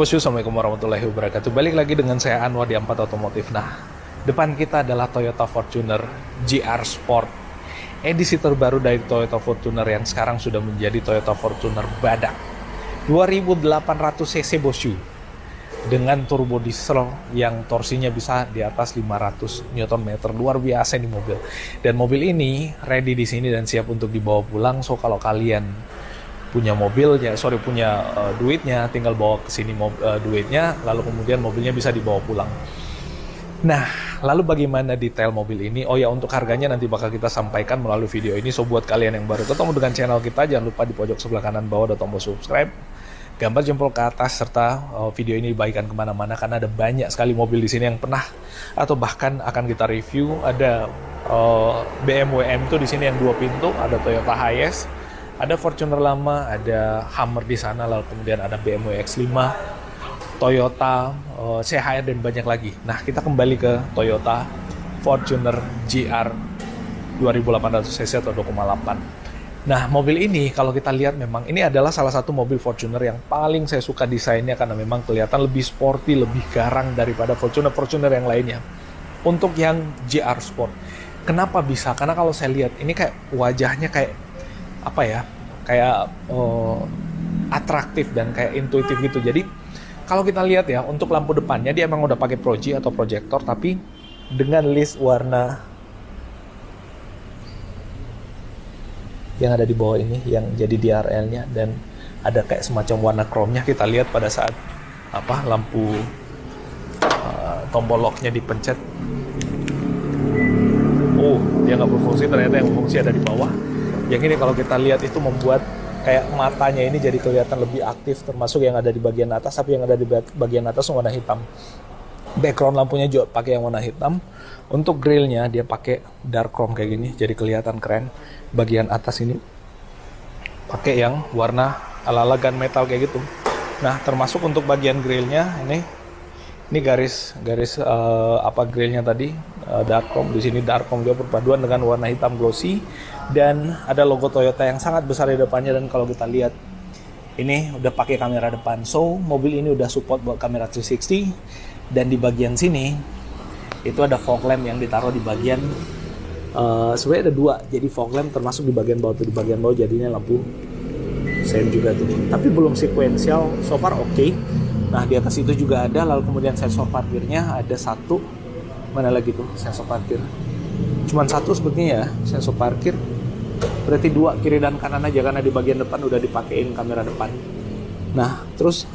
bosku, assalamualaikum warahmatullahi wabarakatuh. Balik lagi dengan saya Anwar di Ampat Otomotif. Nah, depan kita adalah Toyota Fortuner GR Sport, edisi terbaru dari Toyota Fortuner yang sekarang sudah menjadi Toyota Fortuner Badak 2800 cc bosku, dengan turbo diesel yang torsinya bisa di atas 500 Nm. Luar biasa ini mobil. Dan mobil ini ready di sini dan siap untuk dibawa pulang. So kalau kalian punya duitnya, tinggal bawa ke sini duitnya, lalu kemudian mobilnya bisa dibawa pulang. Nah, lalu bagaimana detail mobil ini? Oh ya, untuk harganya nanti bakal kita sampaikan melalui video ini. So buat kalian yang baru ketemu dengan channel kita, jangan lupa di pojok sebelah kanan bawah ada tombol subscribe, gambar jempol ke atas, serta video ini dibagikan kemana-mana karena ada banyak sekali mobil di sini yang pernah atau bahkan akan kita review. Ada BMW M2 di sini yang 2 pintu, ada Toyota Hiace, ada Fortuner lama, ada Hummer di sana, lalu kemudian ada BMW X5, Toyota CHR dan banyak lagi. Nah, kita kembali ke Toyota Fortuner GR 2800 cc atau 2,8. Nah, mobil ini kalau kita lihat memang ini adalah salah satu mobil Fortuner yang paling saya suka desainnya karena memang kelihatan lebih sporty, lebih garang daripada Fortuner yang lainnya. Untuk yang GR Sport, kenapa bisa? Karena kalau saya lihat ini kayak wajahnya kayak atraktif dan kayak intuitif gitu. Jadi kalau kita lihat ya, untuk lampu depannya dia emang udah pakai proji atau proyektor, tapi dengan list warna yang ada di bawah ini yang jadi DRL-nya, dan ada kayak semacam warna chrome-nya. Kita lihat pada saat lampu tombol lock-nya dipencet, dia nggak berfungsi, ternyata yang berfungsi ada di bawah. Yang ini kalau kita lihat itu membuat kayak matanya ini jadi kelihatan lebih aktif, termasuk yang ada di bagian atas, tapi yang ada di bagian atas warna hitam. Background lampunya juga pakai yang warna hitam. Untuk grillnya dia pakai dark chrome kayak gini, jadi kelihatan keren. Bagian atas ini pakai yang warna ala-ala gunmetal kayak gitu. Nah, termasuk untuk bagian grillnya ini garis grillnya tadi dark chrome. Di sini dark chrome dia perpaduan dengan warna hitam glossy, dan ada logo Toyota yang sangat besar di depannya. Dan kalau kita lihat ini udah pakai kamera depan, so mobil ini udah support buat kamera 360. Dan di bagian sini itu ada fog lamp yang ditaruh di bagian sebenarnya ada 2, jadi fog lamp termasuk di bagian bawah. Di bagian bawah jadinya lampu sen juga tuh, tapi belum sequential, so far oke. Nah, di atas itu juga ada, lalu kemudian sensor parkirnya ada 1. Mana lagi tuh sensor parkir? Cuman 1 sebetulnya ya sensor parkir. Berarti 2 kiri dan kanan aja, karena di bagian depan udah dipakein kamera depan. Nah, terus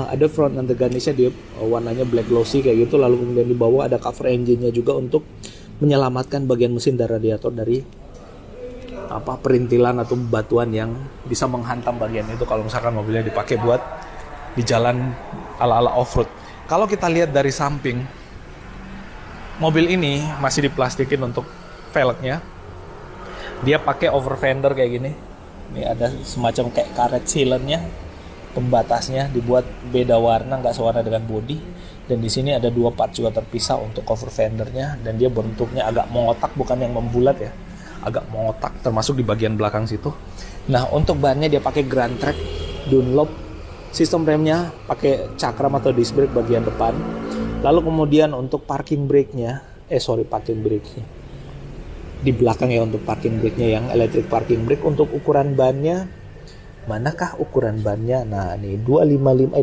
ada front antagonisnya, dia warnanya black glossy kayak gitu. Lalu kemudian di bawah ada cover engine-nya juga untuk menyelamatkan bagian mesin dan radiator dari perintilan atau batuan yang bisa menghantam bagian itu kalau misalkan mobilnya dipakai buat di jalan ala-ala off-road. Kalau kita lihat dari samping, mobil ini masih diplastikin untuk velgnya. Dia pakai over fender kayak gini. Ini ada semacam kayak karet sealant-nya, pembatasnya dibuat beda warna, nggak sewarna dengan bodi. Dan di sini ada 2 part juga terpisah untuk cover fendernya, dan dia bentuknya agak mengotak, bukan yang membulat ya, agak mengotak, termasuk di bagian belakang situ. Nah, untuk bannya dia pakai Grand Track Dunlop. Sistem remnya pakai cakram atau disc brake bagian depan. Lalu kemudian untuk parking brake-nya, parking brake-nya di belakang ya, untuk parking brake-nya yang electric parking brake. Untuk ukuran bannya, manakah ukuran bannya? Nah, ini 265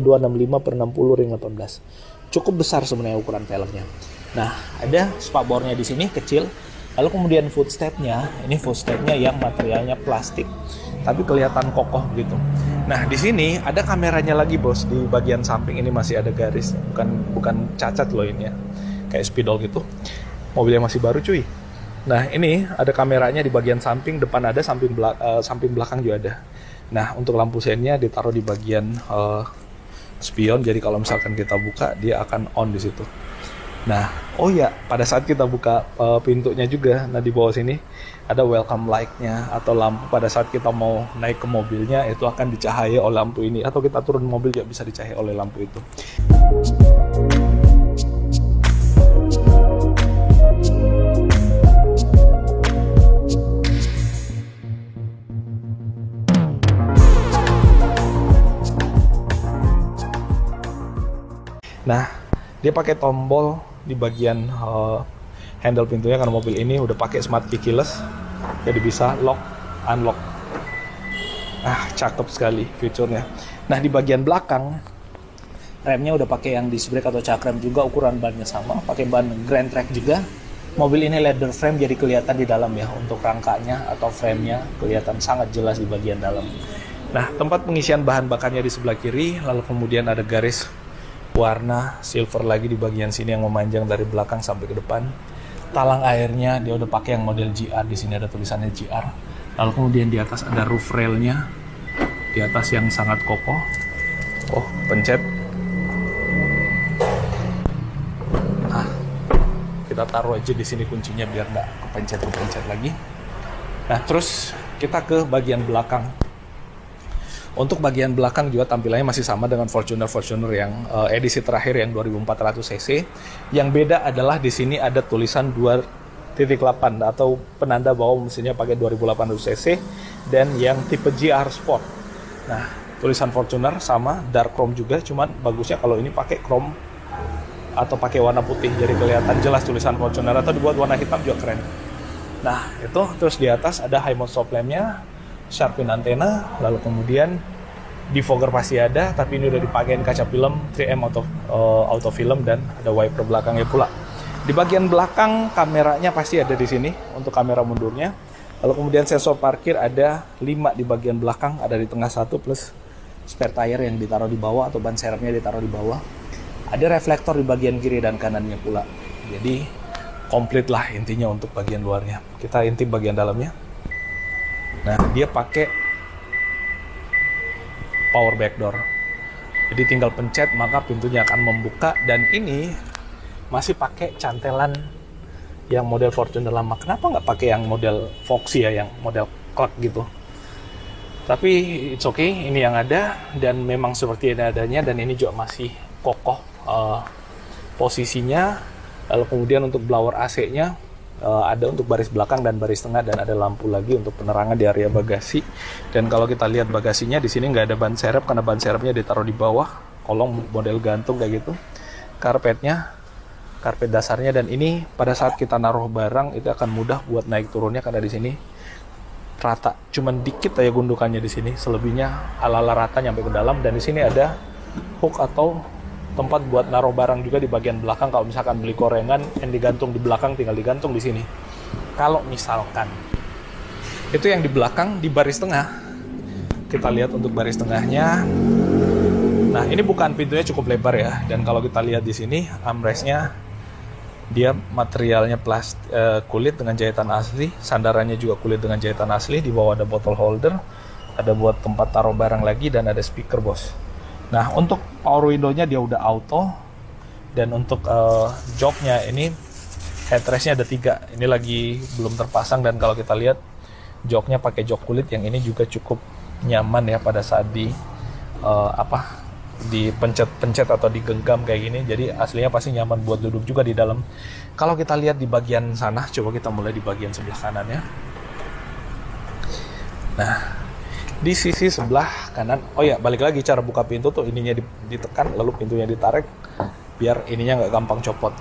per 60 ring 18. Cukup besar sebenarnya ukuran velgnya. Nah, ada spakbornya di sini kecil. Lalu kemudian footstep-nya, ini footstep-nya yang materialnya plastik, tapi kelihatan kokoh gitu. Nah, di sini ada kameranya lagi bos, di bagian samping ini masih ada garis, bukan cacat loh ini ya, kayak spidol gitu. Mobilnya masih baru cuy. Nah, ini ada kameranya di bagian samping, depan ada, samping belakang juga ada. Nah, untuk lampu sennya ditaruh di bagian spion, jadi kalau misalkan kita buka dia akan on di situ. Nah, pada saat kita buka pintunya juga, nah di bawah sini ada welcome light-nya atau lampu. Pada saat kita mau naik ke mobilnya itu akan dicahayai oleh lampu ini, atau kita turun mobil juga bisa dicahayai oleh lampu itu. Dia pakai tombol di bagian handle pintunya karena mobil ini udah pakai smart key keyless, jadi bisa lock, unlock. Cakep sekali fiturnya. Nah, di bagian belakang remnya udah pakai yang disc brake atau cakrem juga, ukuran bannya sama, pakai ban Grand Track juga. Mobil ini leather frame jadi kelihatan di dalam ya, untuk rangkanya atau framenya kelihatan sangat jelas di bagian dalam. Nah, tempat pengisian bahan bakarnya di sebelah kiri, lalu kemudian ada garis warna silver lagi di bagian sini yang memanjang dari belakang sampai ke depan. Talang airnya dia udah pakai yang model GR, di sini ada tulisannya GR. Lalu kemudian di atas ada roof railnya, di atas yang sangat kokoh. Pencet. Kita taruh aja di sini kuncinya biar nggak kepencet lagi. Nah, terus kita ke bagian belakang. Untuk bagian belakang juga tampilannya masih sama dengan Fortuner yang edisi terakhir yang 2400 cc. Yang beda adalah di sini ada tulisan 2.8 atau penanda bahwa mesinnya pakai 2800 cc dan yang tipe GR Sport. Nah, tulisan Fortuner sama, dark chrome juga, cuman bagusnya kalau ini pakai chrome atau pakai warna putih, jadi kelihatan jelas tulisan Fortuner, atau dibuat warna hitam juga keren. Nah, itu terus di atas ada high mount stop lamp-nya, sharp fin antena, lalu kemudian defogger pasti ada, tapi ini udah dipakein kaca film 3M auto film dan ada wiper belakangnya pula. Di bagian belakang kameranya pasti ada di sini untuk kamera mundurnya. Lalu kemudian sensor parkir ada 5 di bagian belakang, ada di tengah 1 plus spare tire yang ditaruh di bawah atau ban serepnya ditaruh di bawah. Ada reflektor di bagian kiri dan kanannya pula. Jadi komplit lah intinya untuk bagian luarnya. Kita intip bagian dalamnya. Nah, dia pakai power back door. Jadi tinggal pencet maka pintunya akan membuka, dan ini masih pakai cantelan yang model Fortuner lama. Kenapa nggak pakai yang model Foxy ya, yang model clock gitu? Tapi it's okay, ini yang ada dan memang seperti ini adanya, dan ini juga masih kokoh posisinya. Lalu kemudian untuk blower AC-nya ada untuk baris belakang dan baris tengah, dan ada lampu lagi untuk penerangan di area bagasi. Dan kalau kita lihat bagasinya di sini nggak ada ban serep karena ban serepnya ditaruh di bawah kolong model gantung kayak gitu. Karpet dasarnya, dan ini pada saat kita naruh barang itu akan mudah buat naik turunnya karena di sini rata, cuman dikit aja gundukannya di sini, selebihnya ala-ala rata nyampe ke dalam. Dan di sini ada hook atau tempat buat naruh barang juga di bagian belakang. Kalau misalkan beli gorengan yang digantung di belakang, tinggal digantung di sini. Kalau misalkan itu yang di belakang, di baris tengah, kita lihat untuk baris tengahnya. Nah, ini bukan pintunya cukup lebar ya. Dan kalau kita lihat di sini, armrestnya dia materialnya kulit dengan jahitan asli, sandarannya juga kulit dengan jahitan asli. Di bawah ada bottle holder, ada buat tempat taruh barang lagi, dan ada speaker bos. Nah, untuk power window-nya dia udah auto, dan untuk joknya ini headrest-nya ada 3. Ini lagi belum terpasang, dan kalau kita lihat joknya pakai jok kulit yang ini juga cukup nyaman ya pada saat dipencet-pencet atau digenggam kayak gini. Jadi aslinya pasti nyaman buat duduk juga di dalam. Kalau kita lihat di bagian sana, coba kita mulai di bagian sebelah kanannya. Nah, di sisi sebelah kanan, balik lagi cara buka pintu tuh, ininya ditekan lalu pintunya ditarik biar ininya nggak gampang copot.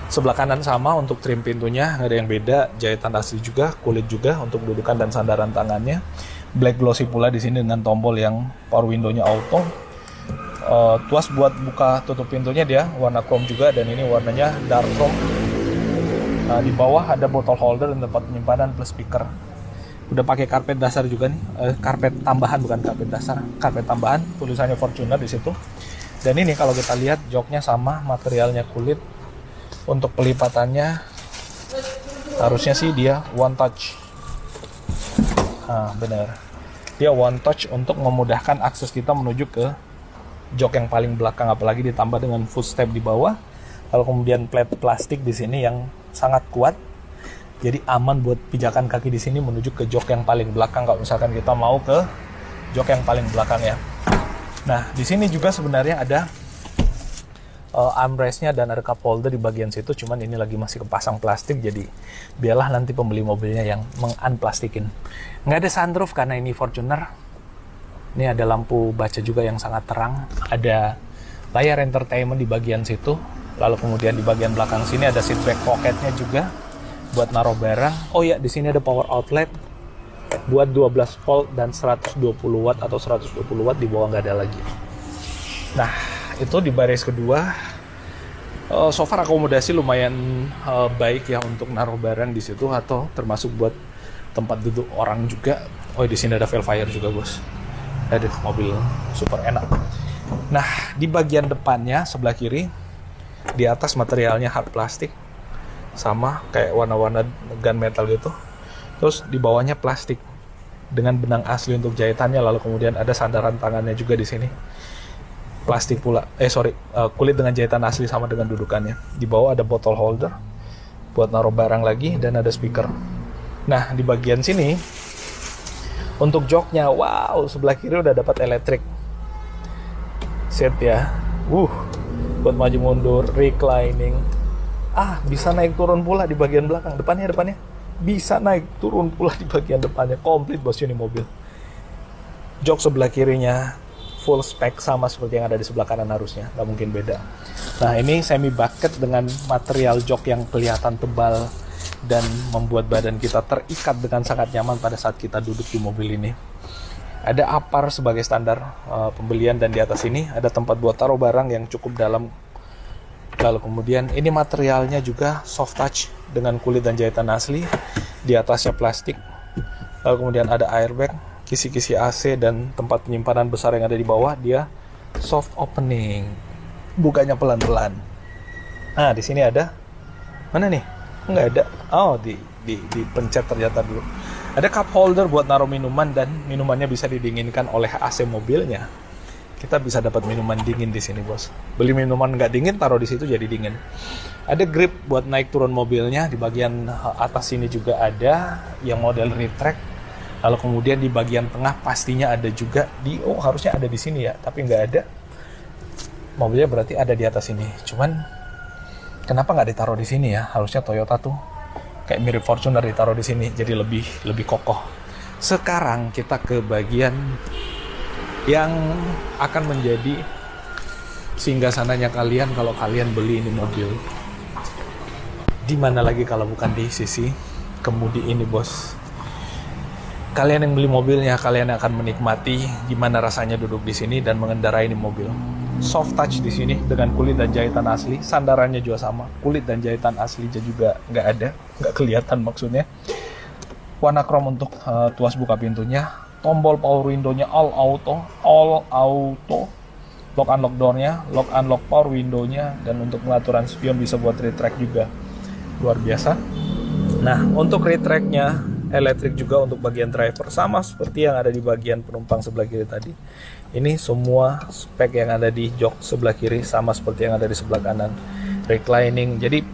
Sebelah kanan sama untuk trim pintunya, nggak ada yang beda, jahitan asli juga, kulit juga untuk dudukan dan sandaran tangannya. Black glossy pula di sini dengan tombol yang power window-nya auto. Tuas buat buka tutup pintunya dia warna chrome juga, dan ini warnanya dark chrome. Nah, di bawah ada bottle holder dan tempat penyimpanan plus speaker. Udah pakai karpet dasar juga nih, karpet tambahan, bukan karpet dasar, karpet tambahan, tulisannya Fortuner di situ. Dan ini kalau kita lihat joknya sama, materialnya kulit. Untuk pelipatannya harusnya sih dia one touch. Bener, dia one touch untuk memudahkan akses kita menuju ke jok yang paling belakang, apalagi ditambah dengan footstep di bawah. Lalu kemudian plate plastik di sini yang sangat kuat. Jadi aman buat pijakan kaki di sini menuju ke jok yang paling belakang kalau misalkan kita mau ke jok yang paling belakang ya. Nah, di sini juga sebenarnya ada armrestnya dan ada cup holder di bagian situ, cuman ini lagi masih kepasang plastik, jadi biarlah nanti pembeli mobilnya yang mengunplastikin. Nggak ada sunroof karena ini Fortuner. Ini ada lampu baca juga yang sangat terang, ada layar entertainment di bagian situ. Lalu kemudian di bagian belakang sini ada seat back pocketnya juga buat naruh barang. Oh ya, di sini ada power outlet buat 12 volt dan 120 watt atau 120 watt, di bawah nggak ada lagi. Nah, itu di baris kedua. So far akomodasi lumayan baik ya untuk naruh barang di situ, atau termasuk buat tempat duduk orang juga. Oh, di sini ada Velfire juga, bos. Aduh, mobil super enak. Nah, di bagian depannya sebelah kiri, di atas materialnya hard plastik, sama kayak warna-warna gunmetal gitu. Terus di bawahnya plastik dengan benang asli untuk jahitannya. Lalu kemudian ada sandaran tangannya juga di sini, plastik pula. Kulit dengan jahitan asli sama dengan dudukannya. Di bawah ada bottle holder buat naruh barang lagi, dan ada speaker. Nah, di bagian sini untuk joknya, wow, sebelah kiri udah dapat elektrik seat ya. Buat maju mundur, reclining. Bisa naik turun pula di bagian belakang. Depannya bisa naik turun pula di bagian depannya. Komplit bos ini mobil. Jok sebelah kirinya full spec sama seperti yang ada di sebelah kanan harusnya, nggak mungkin beda. Nah, ini semi bucket dengan material jok yang kelihatan tebal dan membuat badan kita terikat dengan sangat nyaman pada saat kita duduk di mobil ini. Ada apar sebagai standar pembelian, dan di atas ini ada tempat buat taruh barang yang cukup dalam. Lalu kemudian ini materialnya juga soft touch dengan kulit dan jahitan asli. Di atasnya plastik. Lalu kemudian ada airbag, kisi-kisi AC, dan tempat penyimpanan besar yang ada di bawah. Dia soft opening, bukanya pelan-pelan. Nah, di sini ada, mana nih? Nggak ada. Oh, dipencet ternyata dulu. Ada cup holder buat naruh minuman, dan minumannya bisa didinginkan oleh AC mobilnya. Kita bisa dapat minuman dingin di sini, bos. Beli minuman nggak dingin, taruh di situ jadi dingin. Ada grip buat naik turun mobilnya. Di bagian atas sini juga ada yang model retract. Lalu kemudian di bagian tengah pastinya ada juga harusnya ada di sini ya, tapi nggak ada. Mobilnya berarti ada di atas sini. Cuman kenapa nggak ditaruh di sini ya? Harusnya Toyota tuh kayak mirip Fortuner ditaruh di sini, jadi lebih kokoh. Sekarang kita ke bagian yang akan menjadi singgasananya kalian kalau kalian beli ini mobil. Di mana lagi kalau bukan di sisi kemudi ini, bos. Kalian yang beli mobilnya, kalian akan menikmati gimana rasanya duduk di sini dan mengendarai ini mobil. Soft touch di sini dengan kulit dan jahitan asli. Sandarannya juga sama, kulit dan jahitan asli juga nggak kelihatan maksudnya. Warna chrome untuk tuas buka pintunya. Tombol power window-nya all auto, lock unlock door-nya, lock unlock power window-nya, dan untuk pengaturan spion bisa buat retract juga. Luar biasa. Nah, untuk retract-nya elektrik juga untuk bagian driver, sama seperti yang ada di bagian penumpang sebelah kiri tadi. Ini semua spek yang ada di jok sebelah kiri sama seperti yang ada di sebelah kanan. Reclining, jadi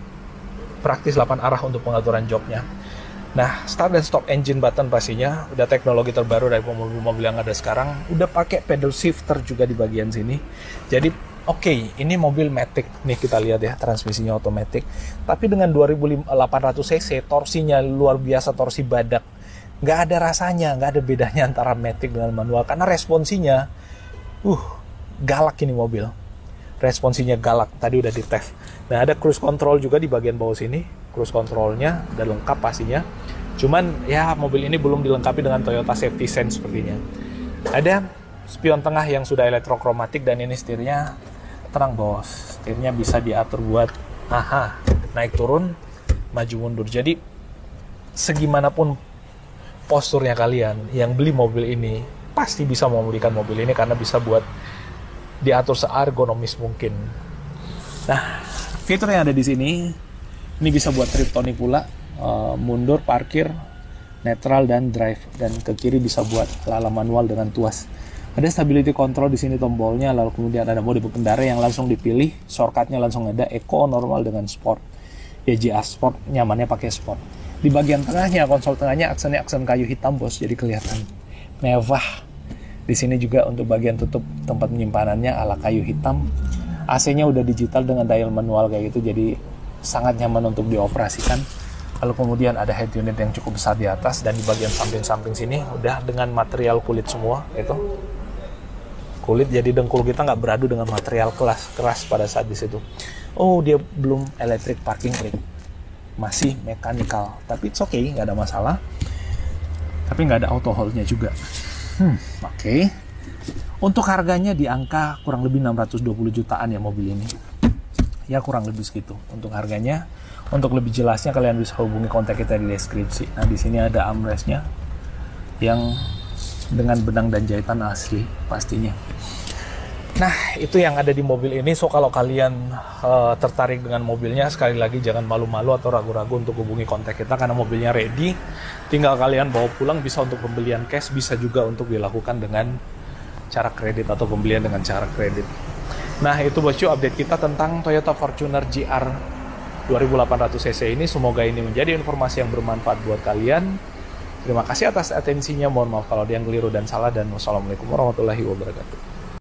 praktis 8 arah untuk pengaturan joknya. Nah, start dan stop engine button pastinya udah teknologi terbaru dari mobil-mobil yang ada sekarang. Udah pakai pedal shifter juga di bagian sini. Jadi oke, ini mobil Matic nih, kita lihat ya, transmisinya otomatis. Tapi dengan 2800 cc, torsinya luar biasa, torsi badak. Nggak ada rasanya, nggak ada bedanya antara Matic dengan manual. Karena responsinya, galak ini mobil. Responsinya galak, tadi udah dites. Nah, ada cruise control juga di bagian bawah sini. Cruise controlnya udah lengkap pastinya. Cuman ya mobil ini belum dilengkapi dengan Toyota Safety Sense sepertinya. Ada spion tengah yang sudah elektrokromatik, dan ini setirnya tenang, bos. Setirnya bisa diatur buat naik turun, maju mundur. Jadi segimanapun posturnya kalian yang beli mobil ini pasti bisa membelikan mobil ini karena bisa buat diatur seergonomis mungkin. Nah, fitur yang ada di sini ini bisa buat triptonic pula, mundur, parkir, netral, dan drive. Dan ke kiri bisa buat ala manual dengan tuas. Ada stability control di sini tombolnya, lalu kemudian ada mode pengendara yang langsung dipilih, shortcutnya langsung ada eco, normal, dengan sport. GA Sport, nyamannya pakai sport. Di bagian tengahnya, konsol tengahnya aksen kayu hitam, bos, jadi kelihatan mewah. Di sini juga untuk bagian tutup tempat penyimpanannya ala kayu hitam. AC-nya udah digital dengan dial manual kayak gitu, jadi sangat nyaman untuk dioperasikan. Lalu kemudian ada head unit yang cukup besar di atas, dan di bagian samping-samping sini udah dengan material kulit semua itu. kulit, jadi dengkul kita nggak beradu dengan material keras pada saat di situ. Oh, dia belum electric parking brake, masih mechanical, tapi it's okay, nggak ada masalah. Tapi nggak ada auto hold-nya juga. Oke. Untuk harganya di angka kurang lebih 620 jutaan ya mobil ini. Ya kurang lebih segitu untuk harganya. Untuk lebih jelasnya kalian bisa hubungi kontak kita di deskripsi. Nah, di sini ada armrest-nya yang dengan benang dan jahitan asli pastinya. Nah, itu yang ada di mobil ini. So, kalau kalian tertarik dengan mobilnya, sekali lagi jangan malu-malu atau ragu-ragu untuk hubungi kontak kita karena mobilnya ready. Tinggal kalian bawa pulang, bisa untuk pembelian cash, bisa juga untuk dilakukan dengan cara kredit atau pembelian dengan cara kredit. Nah, itu bosku update kita tentang Toyota Fortuner GR 2800cc ini. Semoga ini menjadi informasi yang bermanfaat buat kalian. Terima kasih atas atensinya. Mohon maaf kalau ada yang keliru dan salah. Dan wassalamualaikum warahmatullahi wabarakatuh.